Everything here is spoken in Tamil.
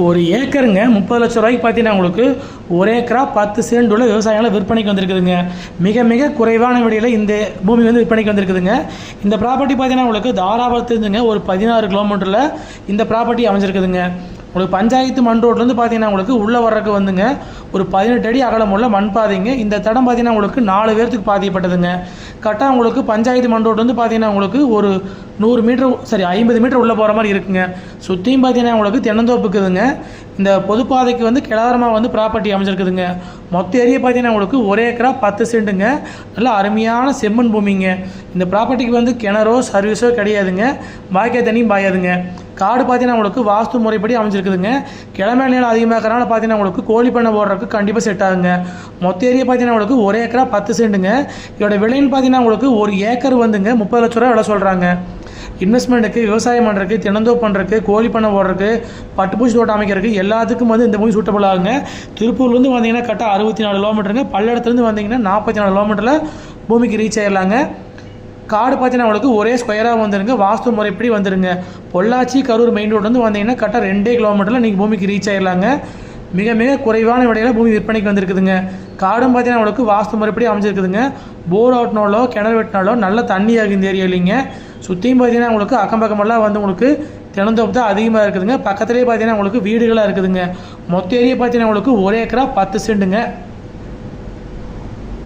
ஒரு ஏக்கருங்க 30 லட்ச ரூபாய்க்கு பார்த்தீங்கன்னா உங்களுக்கு ஒரு ஏக்கரா 10 சென்ட் உள்ள விவசாயங்கள் விற்பனைக்கு வந்திருக்குதுங்க. மிக மிக குறைவான விலையில் இந்த பூமி வந்து விற்பனைக்கு வந்திருக்குதுங்க. இந்த ப்ராப்பர்ட்டி பார்த்தீங்கன்னா உங்களுக்கு தாராபுரத்துலேருந்துங்க ஒரு 16 கிலோமீட்டரில் இந்த ப்ராப்பர்ட்டி அமைஞ்சிருக்குதுங்க. உங்களுக்கு பஞ்சாயத்து மண் ரோட்லேருந்து பார்த்தீங்கன்னா உங்களுக்கு உள்ளே வர்றதுக்கு வந்துங்க ஒரு 18 அடி அகலம் உள்ள மண் பாதைங்க. இந்த தடம் பார்த்தீங்கன்னா உங்களுக்கு 4 பேர்த்துக்கு பாதிக்கப்பட்டதுங்க. கரெக்டாக உங்களுக்கு பஞ்சாயத்து மண் ரோட்லேருந்து பார்த்தீங்கன்னா உங்களுக்கு ஒரு 100 மீட்டர் 50 மீட்டர் உள்ளே போகிற மாதிரி இருக்குங்க. சுற்றியும் பார்த்தீங்கன்னா உங்களுக்கு தென்னந்தோப்புக்குதுங்க. இந்த பொதுப்பாதைக்கு வந்து கிளாரமாக வந்து ப்ராப்பர்ட்டி அமைஞ்சிருக்குதுங்க. மொத்த ஏரியா பார்த்தீங்கன்னா உங்களுக்கு ஒரு ஏக்கரா 10 சென்ட்டுங்க. நல்ல அருமையான செம்மண் பூமிங்க. இந்த ப்ராப்பர்ட்டிக்கு வந்து கிணறோ சர்வீஸோ கிடையாதுங்க. பாய்க்க தண்ணியும் பாயாதுங்க. காடு பார்த்தீங்கன்னா உங்களுக்கு வாஸ்து முறைப்படி அமைஞ்சிருக்குதுங்க. கிழமை நேரம் அதிகமாகறனால பார்த்தீங்கன்னா உங்களுக்கு கோழி பண்ணை போடுறதுக்கு கண்டிப்பாக செட் ஆகுங்க. மொத்த ஏரியா பார்த்தீங்கன்னா உங்களுக்கு ஒரு ஏக்கரா 10 சென்ட்டுங்க. இதோட விலைன்னு பார்த்தீங்கன்னா உங்களுக்கு ஒரு ஏக்கர் வந்துங்க 30 லட்ச ரூபா விலை சொல்கிறாங்க. இன்வெஸ்ட்மெண்ட்டுக்கு, விவசாயம் பண்ணுறதுக்கு, தினந்தோப்பு பண்ணுறதுக்கு, கோழி பண்ணை போடுறதுக்கு, பட்டுப்பூச்சி தோட்டம் அமைக்கிறதுக்கு எல்லாத்துக்கும் வந்து இந்த பூமி சூட்டபிள் ஆகுங்க. திருப்பூர்லேருந்து வந்தீங்கன்னா கரெக்டாக 64 கிலோமீட்டருங்க. பல்லடத்துலேருந்து வந்தீங்கன்னா 44 கிலோமீட்டரில் பூமிக்கு ரீச் ஆயிடலாங்க. காடு பார்த்தீங்கன்னா உங்களுக்கு ஒரே ஸ்கொயராக வந்துருங்க. வாஸ்து முறைப்படி வந்துருங்க. பொள்ளாச்சி கரூர் மெயின் ரோடு வந்து வந்தீங்கன்னா கரெக்டாக 2 கிலோமீட்டரில் நீங்கள் பூமிக்கு ரீச் ஆயிடலாங்க. மிக மிக குறைவான விலையில் பூமி விற்பனைக்கு வந்திருக்குதுங்க. காடும் பார்த்தீங்கன்னா உங்களுக்கு வாஸ்து முறைப்படி அமைஞ்சிருக்குதுங்க. போர் ஓட்டினாலோ கிணறு வெட்டினாலோ நல்ல தண்ணி ஆகும் இந்த ஏரியா இல்லைங்க. சுற்றியும் பார்த்தீங்கன்னா உங்களுக்கு அக்கம் பக்கமெல்லாம் வந்து உங்களுக்கு தினந்தோப்பு தான் அதிகமாக இருக்குதுங்க. பக்கத்துலேயே பார்த்தீங்கன்னா உங்களுக்கு வீடுகளாக இருக்குதுங்க. மொத்த ஏரியா பார்த்தீங்கன்னா உங்களுக்கு ஒரு ஏக்கரா 10 சென்ட்டுங்க.